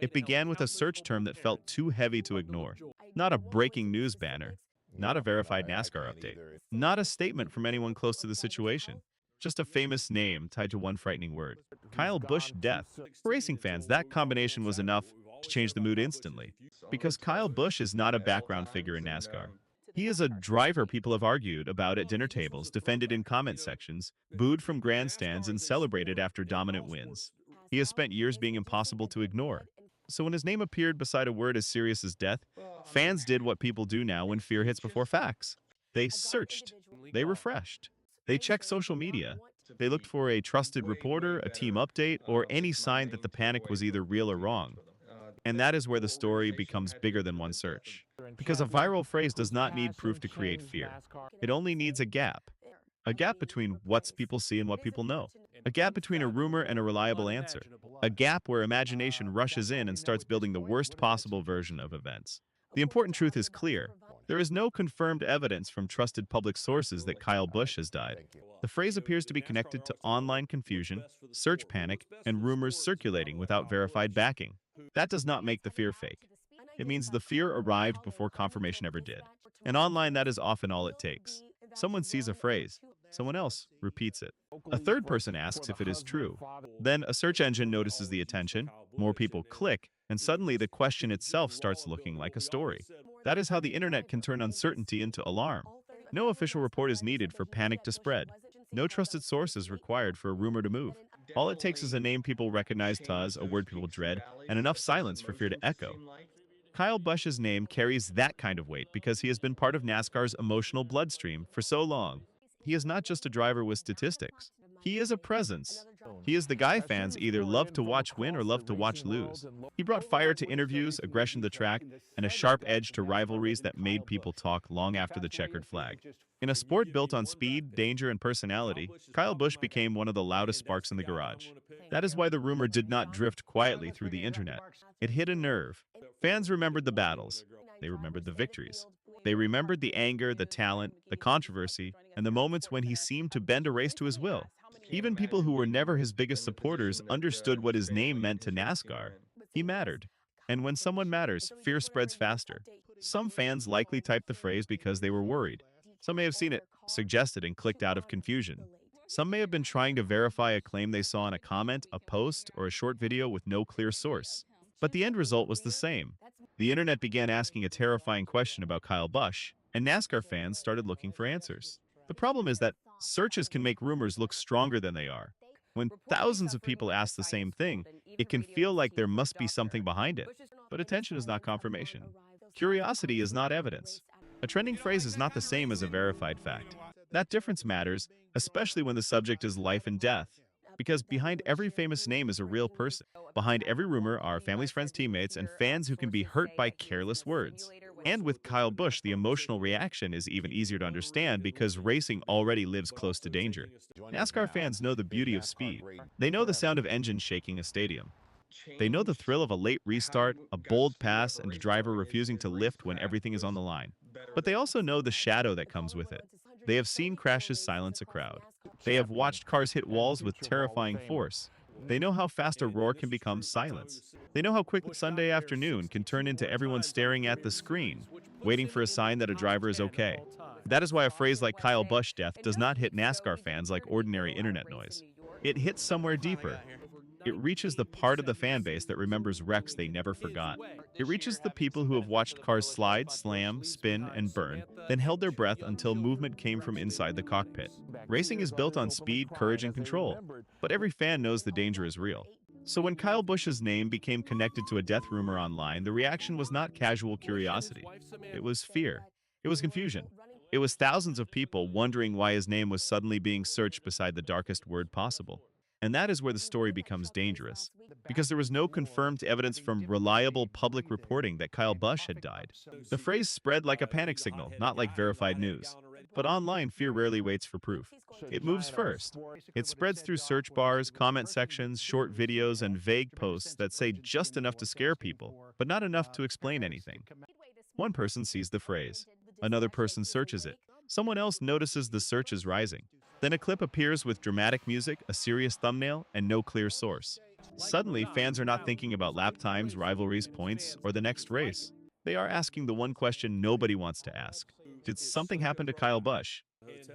It began with a search term that felt too heavy to ignore. Not a breaking news banner, not a verified NASCAR update, not a statement from anyone close to the situation. Just a famous name tied to one frightening word. Kyle Busch death. For racing fans, that combination was enough to change the mood instantly. Because Kyle Busch is not a background figure in NASCAR. He is a driver people have argued about at dinner tables, defended in comment sections, booed from grandstands, and celebrated after dominant wins. He has spent years being impossible to ignore. So when his name appeared beside a word as serious as death, fans did what people do now when fear hits before facts. They searched. They refreshed. They checked social media. They looked for a trusted reporter, a team update, or any sign that the panic was either real or wrong. And that is where the story becomes bigger than one search. Because a viral phrase does not need proof to create fear. It only needs a gap. A gap between what people see and what people know. A gap between a rumor and a reliable answer. A gap where imagination rushes in and starts building the worst possible version of events. The important truth is clear. There is no confirmed evidence from trusted public sources that Kyle Busch has died. The phrase appears to be connected to online confusion, search panic, and rumors circulating without verified backing. That does not make the fear fake. It means the fear arrived before confirmation ever did. And online, that is often all it takes. Someone sees a phrase, someone else repeats it. A third person asks if it is true. Then a search engine notices the attention, more people click, and suddenly the question itself starts looking like a story. That is how the internet can turn uncertainty into alarm. No official report is needed for panic to spread. No trusted source is required for a rumor to move. All it takes is a name people recognize, a word people dread, and enough silence for fear to echo. Kyle Busch's name carries that kind of weight because he has been part of NASCAR's emotional bloodstream for so long. He is not just a driver with statistics. He is a presence. He is the guy fans either love to watch win or love to watch lose. He brought fire to interviews, aggression to the track, and a sharp edge to rivalries that made people talk long after the checkered flag. In a sport built on speed, danger, and personality, Kyle Busch became one of the loudest sparks in the garage. That is why the rumor did not drift quietly through the internet. It hit a nerve. Fans remembered the battles. They remembered the victories. They remembered the anger, the talent, the controversy, and the moments when he seemed to bend a race to his will. Even people who were never his biggest supporters understood what his name meant to NASCAR. He mattered. And when someone matters, fear spreads faster. Some fans likely typed the phrase because they were worried. Some may have seen it suggested and clicked out of confusion. Some may have been trying to verify a claim they saw in a comment, a post, or a short video with no clear source. But the end result was the same. The internet began asking a terrifying question about Kyle Busch, and NASCAR fans started looking for answers. The problem is that searches can make rumors look stronger than they are. When thousands of people ask the same thing, it can feel like there must be something behind it. But attention is not confirmation. Curiosity is not evidence. A trending phrase is not the same as a verified fact. That difference matters, especially when the subject is life and death. Because behind every famous name is a real person. Behind every rumor are families, friends, teammates, and fans who can be hurt by careless words. And with Kyle Busch, the emotional reaction is even easier to understand because racing already lives close to danger. NASCAR fans know the beauty of speed. They know the sound of engines shaking a stadium. They know the thrill of a late restart, a bold pass, and a driver refusing to lift when everything is on the line. But they also know the shadow that comes with it. They have seen crashes silence a crowd. They have watched cars hit walls with terrifying force. They know how fast a roar can become silence. They know how quickly Sunday afternoon can turn into everyone staring at the screen, waiting for a sign that a driver is okay. That is why a phrase like Kyle Busch death does not hit NASCAR fans like ordinary internet noise. It hits somewhere deeper. It reaches the part of the fan base that remembers wrecks they never forgot. It reaches the people who have watched cars slide, slam, spin, and burn, then held their breath until movement came from inside the cockpit. Racing is built on speed, courage, and control, but every fan knows the danger is real. So when Kyle Busch's name became connected to a death rumor online, the reaction was not casual curiosity. It was fear. It was confusion. It was thousands of people wondering why his name was suddenly being searched beside the darkest word possible. And that is where the story becomes dangerous, because there was no confirmed evidence from reliable public reporting that Kyle Busch had died. The phrase spread like a panic signal, not like verified news. But online, fear rarely waits for proof. It moves first. It spreads through search bars, comment sections, short videos, and vague posts that say just enough to scare people, but not enough to explain anything. One person sees the phrase. Another person searches it. Someone else notices the search is rising. Then a clip appears with dramatic music, a serious thumbnail, and no clear source. Suddenly, fans are not thinking about lap times, rivalries, points, or the next race. They are asking the one question nobody wants to ask. Did something happen to Kyle Busch?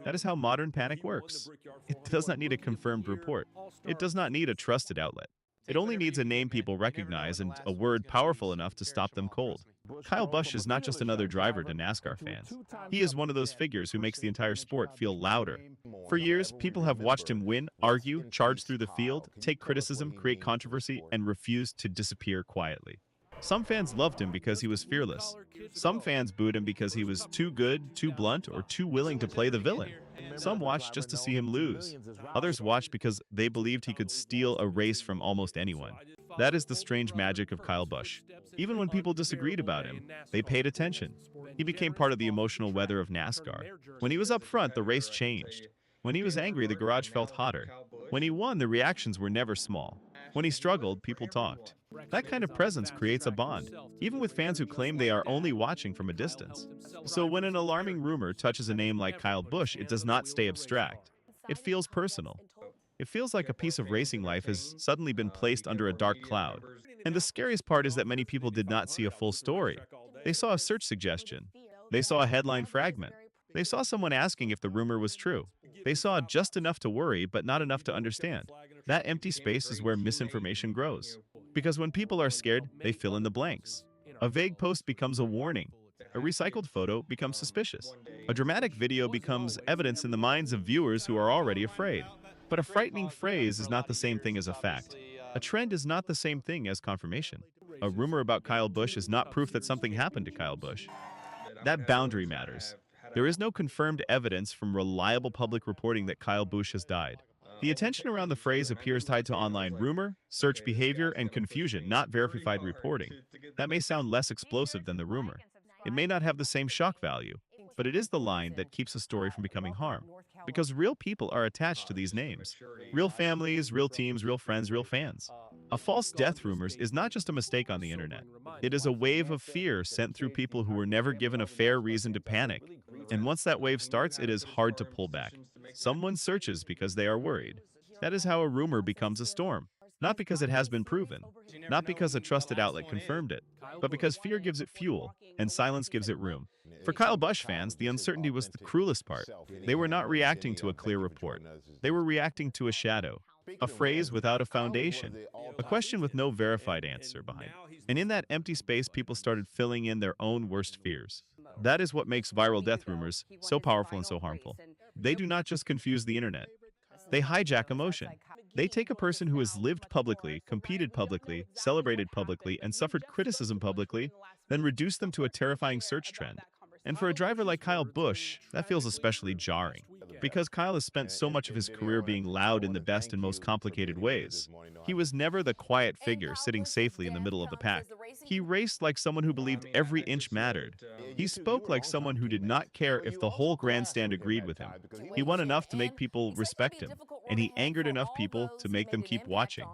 That is how modern panic works. It does not need a confirmed report. It does not need a trusted outlet. It only needs a name people recognize and a word powerful enough to stop them cold. Kyle Busch is not just another driver to NASCAR fans. He is one of those figures who makes the entire sport feel louder. For years, people have watched him win, argue, charge through the field, take criticism, create controversy, and refuse to disappear quietly. Some fans loved him because he was fearless. Some fans booed him because he was too good, too blunt, or too willing to play the villain. Some watched just to see him lose. Others watched because they believed he could steal a race from almost anyone. That is the strange magic of Kyle Busch. Even when people disagreed about him, they paid attention. He became part of the emotional weather of NASCAR. When he was up front, the race changed. When he was angry, the garage felt hotter. When he won, the reactions were never small. When he struggled, people talked. That kind of presence creates a bond, even with fans who claim they are only watching from a distance. So when an alarming rumor touches a name like Kyle Busch, it does not stay abstract. It feels personal. It feels like a piece of racing life has suddenly been placed under a dark cloud. And the scariest part is that many people did not see a full story. They saw a search suggestion. They saw a headline fragment. They saw someone asking if the rumor was true. They saw just enough to worry, but not enough to understand. That empty space is where misinformation grows. Because when people are scared, they fill in the blanks. A vague post becomes a warning. A recycled photo becomes suspicious. A dramatic video becomes evidence in the minds of viewers who are already afraid. But a frightening phrase is not the same thing as a fact. A trend is not the same thing as confirmation. A rumor about Kyle Busch is not proof that something happened to Kyle Busch. That boundary matters. There is no confirmed evidence from reliable public reporting that Kyle Busch has died. The attention around the phrase appears tied to online rumor, search behavior, and confusion, not verified reporting. That may sound less explosive than the rumor. It may not have the same shock value, but it is the line that keeps a story from becoming harm. Because real people are attached to these names. Real families, real teams, real friends, real fans. A false death rumor is not just a mistake on the internet. It is a wave of fear sent through people who were never given a fair reason to panic. And once that wave starts, it is hard to pull back. Someone searches because they are worried. That is how a rumor becomes a storm. Not because it has been proven, not because a trusted outlet confirmed it, but because fear gives it fuel and silence gives it room. For Kyle Busch fans, the uncertainty was the cruelest part. They were not reacting to a clear report. They were reacting to a shadow, a phrase without a foundation, a question with no verified answer behind it. And in that empty space, people started filling in their own worst fears. That is what makes viral death rumors so powerful and so harmful. They do not just confuse the internet. They hijack emotion. They take a person who has lived publicly, competed publicly, celebrated publicly, and suffered criticism publicly, then reduce them to a terrifying search trend. And for a driver like Kyle Busch, that feels especially jarring. Because Kyle has spent so much of his career being loud in the best and most complicated ways. He was never the quiet figure sitting safely in the middle of the pack. He raced like someone who believed every inch mattered. He spoke like someone who did not care if the whole grandstand agreed with him. He won enough to make people respect him, and he angered enough people to make them keep watching.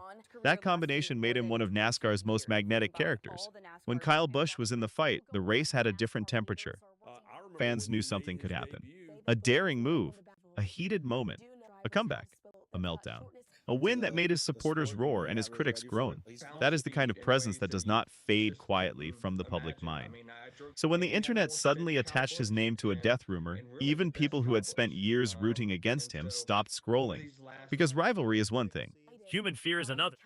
That combination made him one of NASCAR's most magnetic characters. When Kyle Busch was in the fight, the race had a different temperature. Fans knew something could happen. A daring move, a heated moment, a comeback, a meltdown. A win that made his supporters roar and his critics groan. That is the kind of presence that does not fade quietly from the public mind. So when the internet suddenly attached his name to a death rumor, even people who had spent years rooting against him stopped scrolling. Because rivalry is one thing. Human fear is another.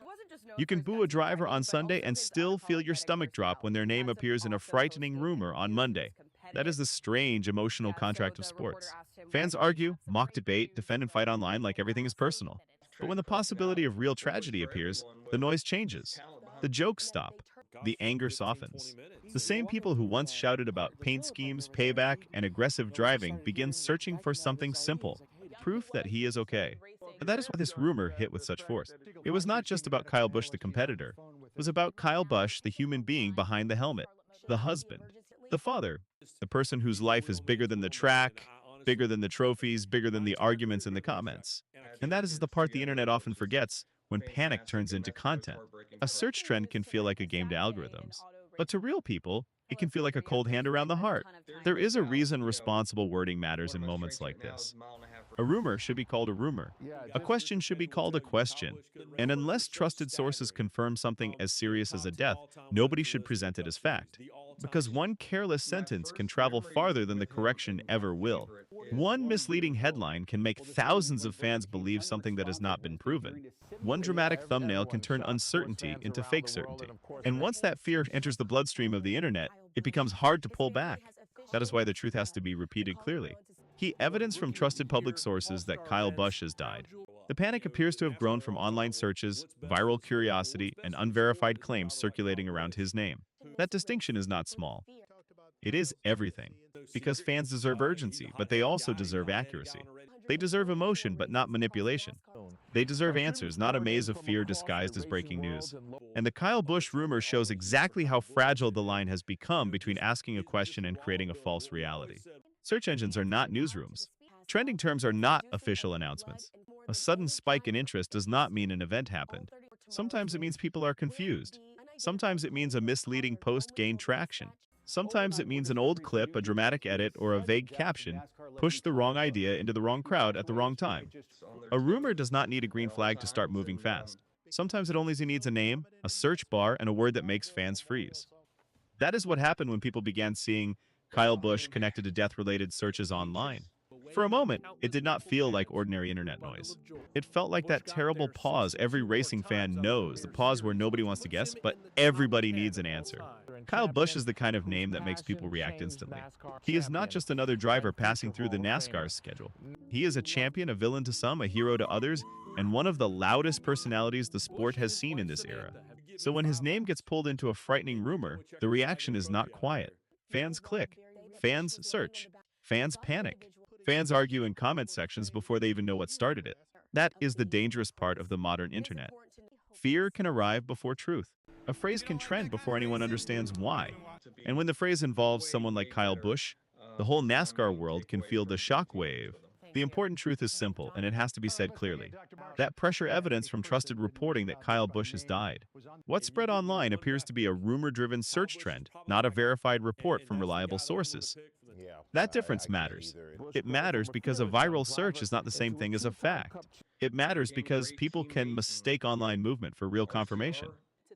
You can boo a driver on Sunday and still feel your stomach drop when their name appears in a frightening rumor on Monday. That is the strange emotional contract of sports. Fans argue, mock debate, defend and fight online like everything is personal. But when the possibility of real tragedy appears, the noise changes. The jokes stop. The anger softens. The same people who once shouted about paint schemes, payback, and aggressive driving begin searching for something simple, proof that he is okay. And that is why this rumor hit with such force. It was not just about Kyle Busch, the competitor. It was about Kyle Busch, the human being behind the helmet, the husband, the father, the person whose life is bigger than the track, bigger than the trophies, bigger than the arguments and the comments. And that is the part the internet often forgets when panic turns into content. A search trend can feel like a game to algorithms, but to real people, it can feel like a cold hand around the heart. There is a reason responsible wording matters in moments like this. A rumor should be called a rumor. A question should be called a question. And unless trusted sources confirm something as serious as a death, nobody should present it as fact. Because one careless sentence can travel farther than the correction ever will. One misleading headline can make thousands of fans believe something that has not been proven. One dramatic thumbnail can turn uncertainty into fake certainty. And once that fear enters the bloodstream of the internet, it becomes hard to pull back. That is why the truth has to be repeated clearly. Key evidence from trusted public sources that Kyle Busch has died. The panic appears to have grown from online searches, viral curiosity, and unverified claims circulating around his name. That distinction is not small. It is everything. Because fans deserve urgency, but they also deserve accuracy. They deserve emotion, but not manipulation. They deserve answers, not a maze of fear disguised as breaking news. And the Kyle Busch rumor shows exactly how fragile the line has become between asking a question and creating a false reality. Search engines are not newsrooms. Trending terms are not official announcements. A sudden spike in interest does not mean an event happened. Sometimes it means people are confused. Sometimes it means a misleading post gained traction. Sometimes it means an old clip, a dramatic edit, or a vague caption pushed the wrong idea into the wrong crowd at the wrong time. A rumor does not need a green flag to start moving fast. Sometimes it only needs a name, a search bar, and a word that makes fans freeze. That is what happened when people began seeing Kyle Busch connected to death-related searches online. For a moment, it did not feel like ordinary internet noise. It felt like that terrible pause every racing fan knows, the pause where nobody wants to guess, but everybody needs an answer. Kyle Busch is the kind of name that makes people react instantly. He is not just another driver passing through the NASCAR schedule. He is a champion, a villain to some, a hero to others, and one of the loudest personalities the sport has seen in this era. So when his name gets pulled into a frightening rumor, the reaction is not quiet. Fans click. Fans search. Fans panic. Fans argue in comment sections before they even know what started it. That is the dangerous part of the modern internet. Fear can arrive before truth. A phrase can trend before anyone understands why. And when the phrase involves someone like Kyle Busch, the whole NASCAR world can feel the shock wave. The important truth is simple, and it has to be said clearly. That pressure evidence from trusted reporting that Kyle Busch has died. What spread online appears to be a rumor-driven search trend, not a verified report from reliable sources. That difference matters. It matters because a viral search is not the same thing as a fact. It matters because people can mistake online movement for real confirmation.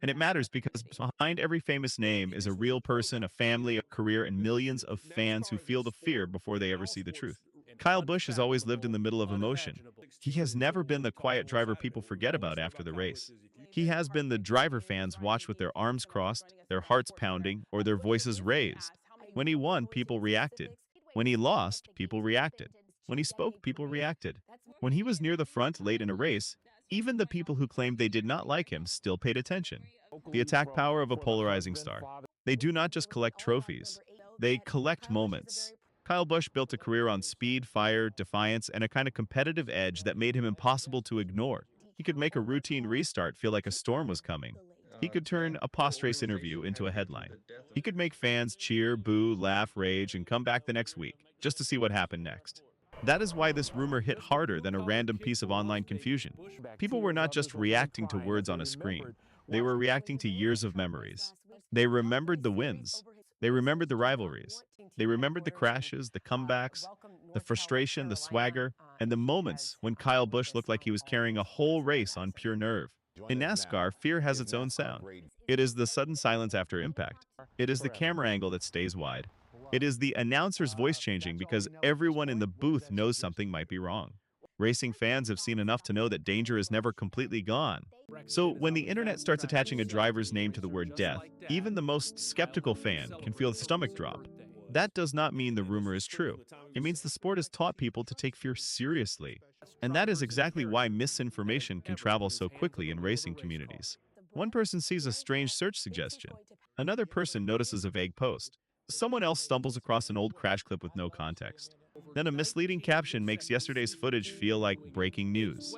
And it matters because behind every famous name is a real person, a family, a career, and millions of fans who feel the fear before they ever see the truth. Kyle Busch has always lived in the middle of emotion. He has never been the quiet driver people forget about after the race. He has been the driver fans watch with their arms crossed, their hearts pounding, or their voices raised. When he won, people reacted. When he lost, people reacted. When he spoke, people reacted. When he was near the front late in a race, even the people who claimed they did not like him still paid attention. The attack power of a polarizing star. They do not just collect trophies, they collect moments. Kyle Busch built a career on speed, fire, defiance, and a kind of competitive edge that made him impossible to ignore. He could make a routine restart feel like a storm was coming. He could turn a post-race interview into a headline. He could make fans cheer, boo, laugh, rage, and come back the next week, just to see what happened next. That is why this rumor hit harder than a random piece of online confusion. People were not just reacting to words on a screen. They were reacting to years of memories. They remembered the wins. They remembered the rivalries. They remembered the crashes, the comebacks, the frustration, the swagger, and the moments when Kyle Busch looked like he was carrying a whole race on pure nerve. In NASCAR, fear has its own sound. It is the sudden silence after impact. It is the camera angle that stays wide. It is the announcer's voice changing because everyone in the booth knows something might be wrong. Racing fans have seen enough to know that danger is never completely gone. So when the internet starts attaching a driver's name to the word death, even the most skeptical fan can feel the stomach drop. That does not mean the rumor is true. It means the sport has taught people to take fear seriously. And that is exactly why misinformation can travel so quickly in racing communities. One person sees a strange search suggestion. Another person notices a vague post. Someone else stumbles across an old crash clip with no context. Then a misleading caption makes yesterday's footage feel like breaking news.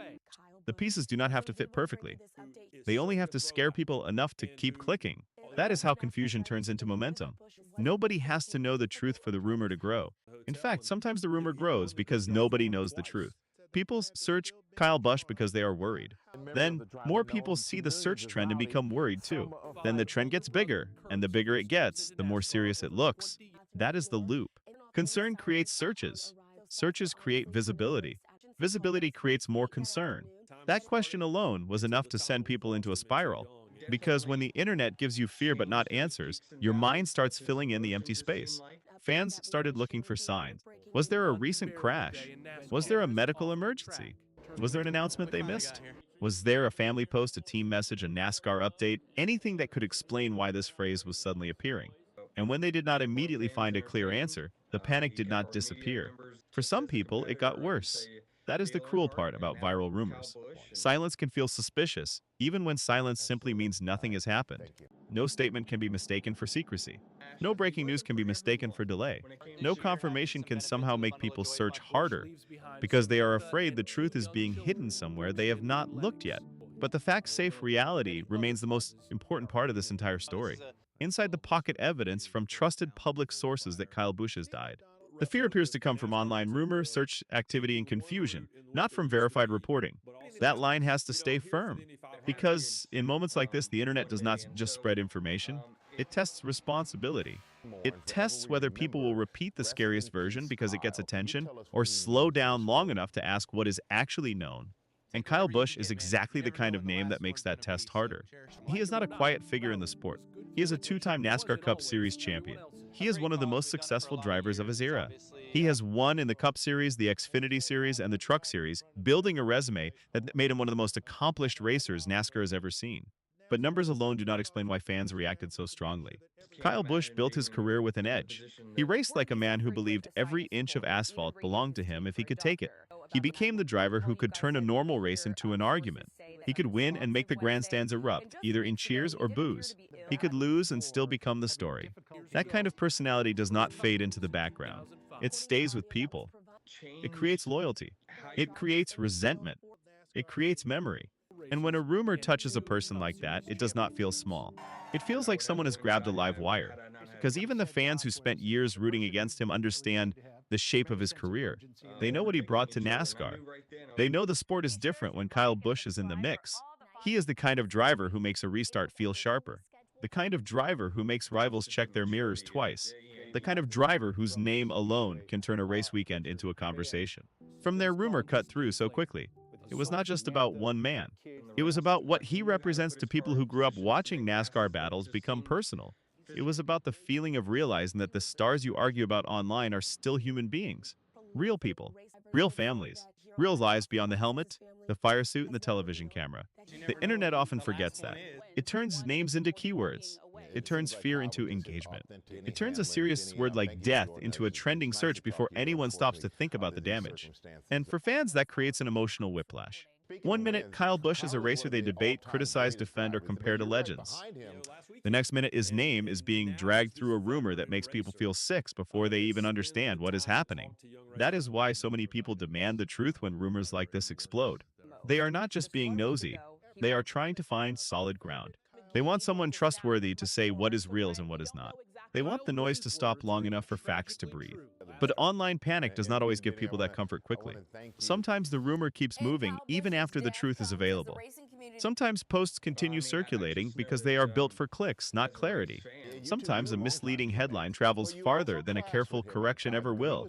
The pieces do not have to fit perfectly. They only have to scare people enough to keep clicking. That is how confusion turns into momentum. Nobody has to know the truth for the rumor to grow. In fact, sometimes the rumor grows because nobody knows the truth. People search Kyle Busch because they are worried. Then, more people see the search trend and become worried too. Then the trend gets bigger, and the bigger it gets, the more serious it looks. That is the loop. Concern creates searches. Searches create visibility. Visibility creates more concern. That question alone was enough to send people into a spiral. Because when the internet gives you fear but not answers, your mind starts filling in the empty space. Fans started looking for signs. Was there a recent crash? Was there a medical emergency? Was there an announcement they missed? Was there a family post, a team message, a NASCAR update, anything that could explain why this phrase was suddenly appearing? And when they did not immediately find a clear answer, the panic did not disappear. For some people, it got worse. That is the cruel part about viral rumors. Silence can feel suspicious, even when silence simply means nothing has happened. No statement can be mistaken for secrecy. No breaking news can be mistaken for delay. No confirmation can somehow make people search harder because they are afraid the truth is being hidden somewhere they have not looked yet. But the fact-safe reality remains the most important part of this entire story. Inside the pocket evidence from trusted public sources that Kyle Busch has died. The fear appears to come from online rumor, search activity, and confusion, not from verified reporting. That line has to stay firm. Because in moments like this, the internet does not just spread information, it tests responsibility. It tests whether people will repeat the scariest version because it gets attention, or slow down long enough to ask what is actually known. And Kyle Busch is exactly the kind of name that makes that test harder. He is not a quiet figure in the sport. He is a two-time NASCAR Cup Series champion. He is one of the most successful drivers of his era. He has won in the Cup Series, the Xfinity Series, and the Truck Series, building a resume that made him one of the most accomplished racers NASCAR has ever seen. But numbers alone do not explain why fans reacted so strongly. Kyle Busch built his career with an edge. He raced like a man who believed every inch of asphalt belonged to him if he could take it. He became the driver who could turn a normal race into an argument. He could win and make the grandstands erupt, either in cheers or boos. He could lose and still become the story. That kind of personality does not fade into the background. It stays with people. It creates loyalty. It creates resentment. It creates memory. And when a rumor touches a person like that, it does not feel small. It feels like someone has grabbed a live wire. Because even the fans who spent years rooting against him understand the shape of his career. They know what he brought to NASCAR. They know the sport is different when Kyle Busch is in the mix. He is the kind of driver who makes a restart feel sharper. The kind of driver who makes rivals check their mirrors twice. The kind of driver whose name alone can turn a race weekend into a conversation. From their rumor cut through so quickly, it was not just about one man. It was about what he represents to people who grew up watching NASCAR battles become personal. It was about the feeling of realizing that the stars you argue about online are still human beings. Real people. Real families. Real lives beyond the helmet, the fire suit, and the television camera. The internet often forgets that. It turns names into keywords. It turns fear into engagement. It turns a serious word like death into a trending search before anyone stops to think about the damage. And for fans, that creates an emotional whiplash. One minute, Kyle Busch is a racer they debate, criticize, defend, or compare to legends. The next minute, his name is being dragged through a rumor that makes people feel sick before they even understand what is happening. That is why so many people demand the truth when rumors like this explode. They are not just being nosy, they are trying to find solid ground. They want someone trustworthy to say what is real and what is not. They want the noise to stop long enough for facts to breathe. But online panic does not always give people that comfort quickly. Sometimes the rumor keeps moving even after the truth is available. Sometimes posts continue circulating because they are built for clicks, not clarity. Sometimes a misleading headline travels farther than a careful correction ever will.